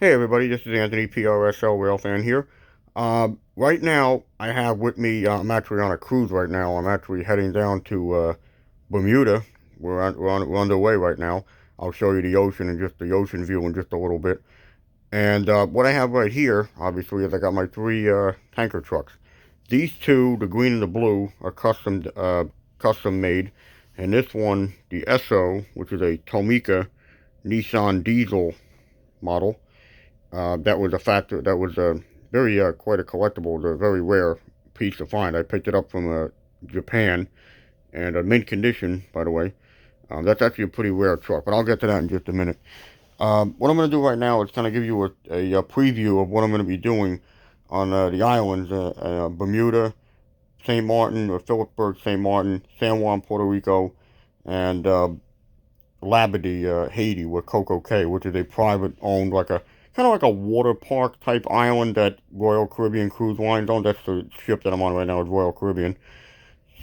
Hey everybody, this is Anthony, PRSL Rail Fan here. Right now, I have with me, I'm actually on a cruise right now. I'm actually heading down to Bermuda. We're underway right now. I'll show you the ocean and just the ocean view in just a little bit. And what I have right here, obviously, is I got my three tanker trucks. These two, the green and the blue, are custom made. And this one, the Esso, which is a Tomica Nissan diesel model. That was a factor. That was a very quite a collectible. It was a very rare piece to find. I picked it up from Japan, and mint condition, by the way. That's actually a pretty rare truck, but I'll get to that in just a minute. What I'm going to do right now is kind of give you a preview of what I'm going to be doing on the islands, Bermuda, St. Martin, or Phillipsburg, St. Martin, San Juan, Puerto Rico, and Labadee, Haiti, with Coco Cay, which is a private owned, like a kind of like a water park type island that Royal Caribbean Cruise Lines own. That's the ship that I'm on right now, is Royal Caribbean.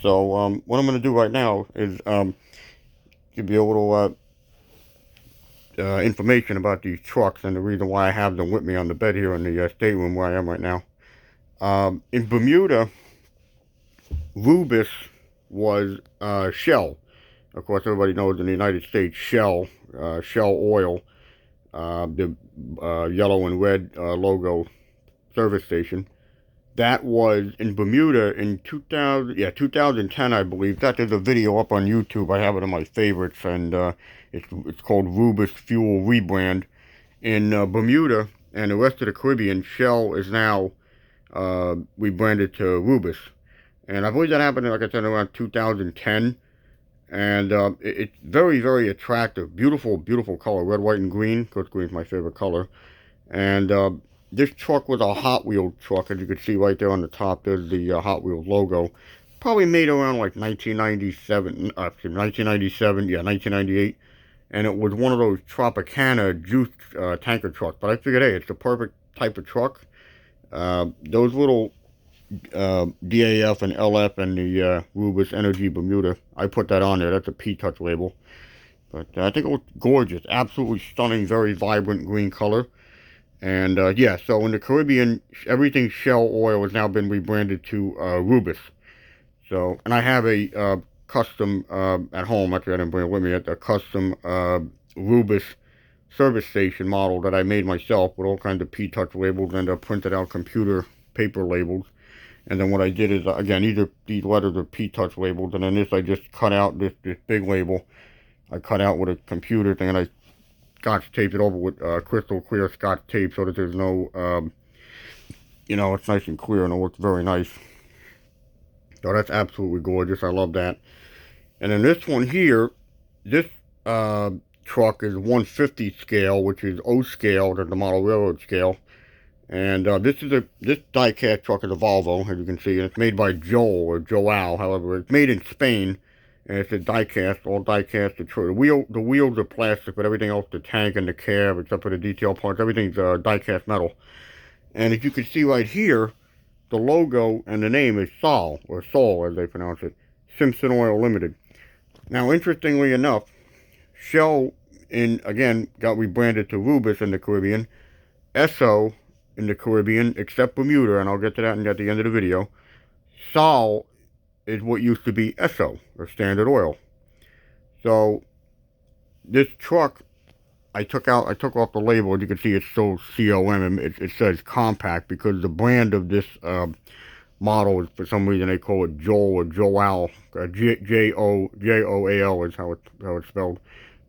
So what I'm going to do right now is give you a little information about these trucks and the reason why I have them with me on the bed here in the stateroom where I am right now. In Bermuda, Rubis was Shell. Of course, everybody knows in the United States, Shell Oil, the yellow and red logo service station. That was in Bermuda in 2010, I believe. That there's a video up on YouTube. I have it in my favorites, and it's called Rubis Fuel Rebrand. In Bermuda and the rest of the Caribbean, Shell is now rebranded to Rubis. And I believe that happened, like I said, around 2010. And it's very, very attractive. Beautiful, beautiful color. Red, white, and green. Of course, green is my favorite color. And this truck was a Hot Wheels truck. As you can see right there on the top, there's the Hot Wheels logo. Probably made around like 1997, yeah, 1998. And it was one of those Tropicana juice tanker trucks. But I figured, hey, it's the perfect type of truck. Those little DAF and LF and the Rubis Energy Bermuda, I put that on there. That's a P-Touch label. But I think it was gorgeous. Absolutely stunning, very vibrant green color. And yeah, so in the Caribbean, everything Shell Oil has now been rebranded to Rubis. So, and I have a custom at home. Actually, I didn't bring it with me. A custom Rubis service station model that I made myself with all kinds of P-Touch labels and printed out computer paper labels. And then what I did is, again, these letters are P-Touch labels, and then this I just cut out this big label. I cut out with a computer thing, and I Scotch taped it over with crystal clear Scotch tape so that there's no, it's nice and clear and it looks very nice. So that's absolutely gorgeous. I love that. And then this one here, this truck is 150 scale, which is O scale, that's the model railroad scale. And this die-cast truck is a Volvo, as you can see, and it's made by Joel, or Joao, however. It's made in Spain, and it's a die-cast, all die-cast. The wheels are plastic, but everything else, the tank and the cab, except for the detail parts, everything's die-cast metal. And as you can see right here, the logo and the name is Sol, or Sol, as they pronounce it, Simpson Oil Limited. Now, interestingly enough, Shell, again, got rebranded to Rubis in the Caribbean. Esso in the Caribbean, except Bermuda, and I'll get to that at the end of the video. Sol is what used to be Esso, or Standard Oil. So this truck, I took off the label. As you can see, it's still COM. It says compact because the brand of this model is, for some reason, they call it Joel or Joal. Joal is how it's spelled.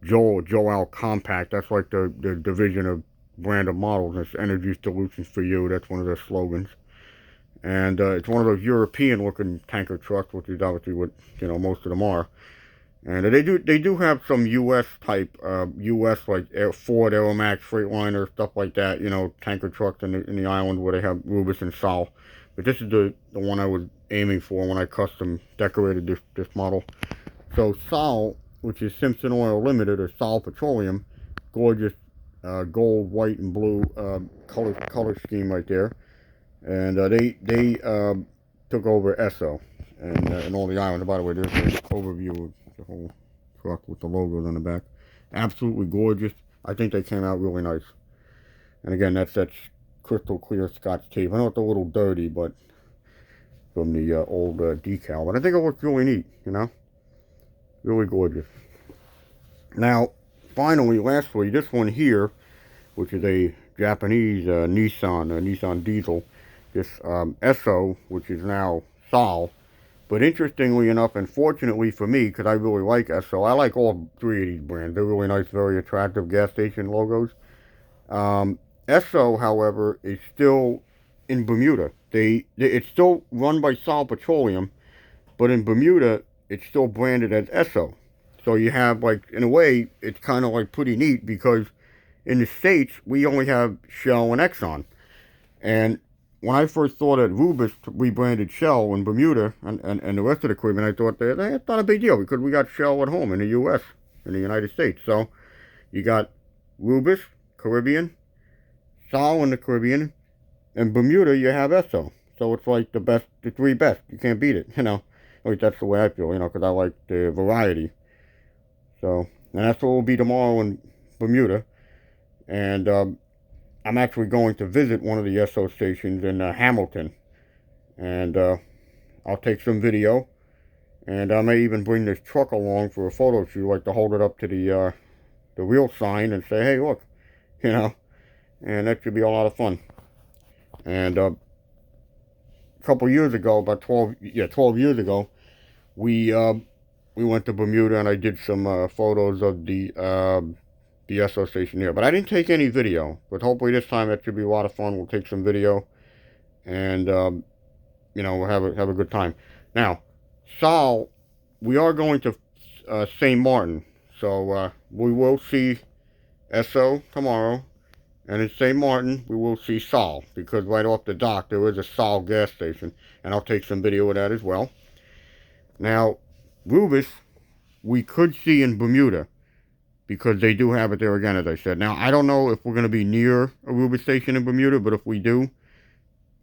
Joal Compact. That's like the division of brand of models. It's energy solutions for you. That's one of their slogans. And it's one of those European looking tanker trucks, which is obviously what most of them are. And they do have some US type US like Ford Aeromax Freightliner, stuff like that, tanker trucks in the island where they have Rubis and Sol. But this is the one I was aiming for when I custom decorated this model. So Sol, which is Simpson Oil Limited, or Sol Petroleum, gorgeous gold, white, and blue color scheme right there, and they took over Esso and all the islands. By the way, there's an overview of the whole truck with the logos on the back. Absolutely gorgeous. I think they came out really nice. And again, that's crystal clear Scotch tape. I know it's a little dirty, but from the old decal. But I think it looks really neat, you know? Really gorgeous. Now, finally, lastly, this one here, which is a Japanese Nissan diesel. This Esso, which is now Sol. But interestingly enough, and fortunately for me, because I really like Esso, I like all three of these brands. They're really nice, very attractive gas station logos. Esso, however, is still in Bermuda. It's still run by Sol Petroleum, but in Bermuda, it's still branded as Esso. So you have, like, in a way, it's kind of like pretty neat because in the States, we only have Shell and Exxon. And when I first saw that Rubis rebranded Shell in Bermuda and the rest of the Caribbean, I thought that's not a big deal because we got Shell at home in the U.S., in the United States. So you got Rubis, Caribbean, Sol in the Caribbean, and Bermuda you have Esso. So it's like the three best. You can't beat it, you know. At least that's the way I feel, you know, because I like the variety. So, and that's what will be tomorrow in Bermuda. And I'm actually going to visit one of the Esso stations in Hamilton. And I'll take some video. And I may even bring this truck along for a photo shoot, like to hold it up to the real sign and say, hey, look, you know. And that should be a lot of fun. And a couple years ago, about 12 years ago, we went to Bermuda and I did some photos of the Esso station there. But I didn't take any video. But hopefully this time that should be a lot of fun. We'll take some video and you know, we'll have a good time. Now, Sol, we are going to St. Martin, so we will see Esso tomorrow. And in St. Martin, we will see Sol, because right off the dock, there is a Sol gas station. And I'll take some video of that as well. Now, Rubis, we could see in Bermuda, because they do have it there again, as I said. Now, I don't know if we're going to be near a Rubis station in Bermuda, but if we do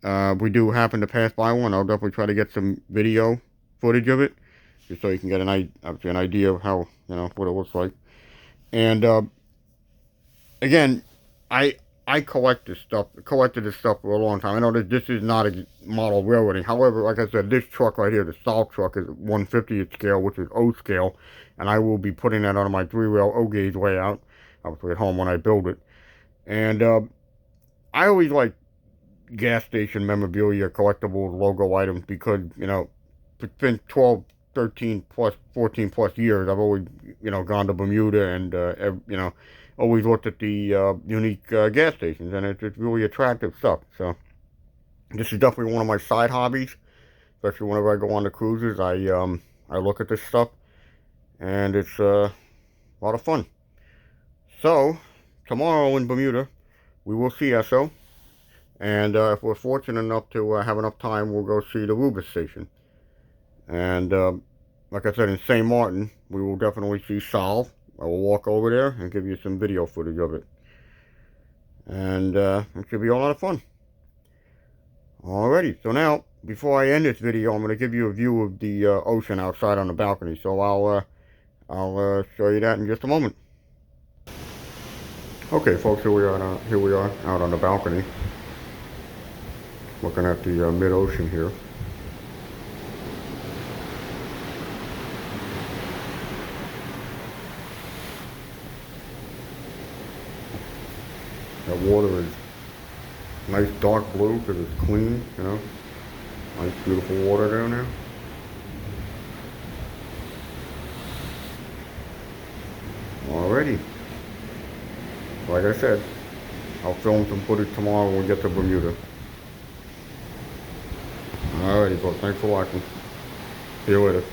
happen to pass by one, I'll definitely try to get some video footage of it, just so you can get an idea of how, you know, what it looks like. And again, I collected this stuff for a long time. I know that this is not a model railroading. However, like I said, this truck right here, the Sol truck, is 1/50th scale, which is O scale, and I will be putting that on my 3-rail O gauge layout, obviously at home when I build it. And I always like gas station memorabilia, collectibles, logo items, because, you know, it's been 12, 13 plus, 14 plus years. I've always, you know, gone to Bermuda and, you know, always looked at the unique gas stations, and it's really attractive stuff. So this is definitely one of my side hobbies, especially whenever I go on the cruises. I look at this stuff, and it's a lot of fun. So tomorrow in Bermuda, we will see Esso, and if we're fortunate enough to have enough time, we'll go see the Rubis station. And like I said, in St. Martin, we will definitely see Sol. I will walk over there and give you some video footage of it. And it should be a lot of fun. Alrighty, so now, before I end this video, I'm going to give you a view of the ocean outside on the balcony. So I'll show you that in just a moment. Okay, folks, here we are out on the balcony, looking at the mid-ocean here. That water is nice dark blue because it's clean, you know. Nice beautiful water down there. Alrighty. Like I said, I'll film some footage tomorrow when we get to Bermuda. Alrighty, folks. Thanks for watching. See you later.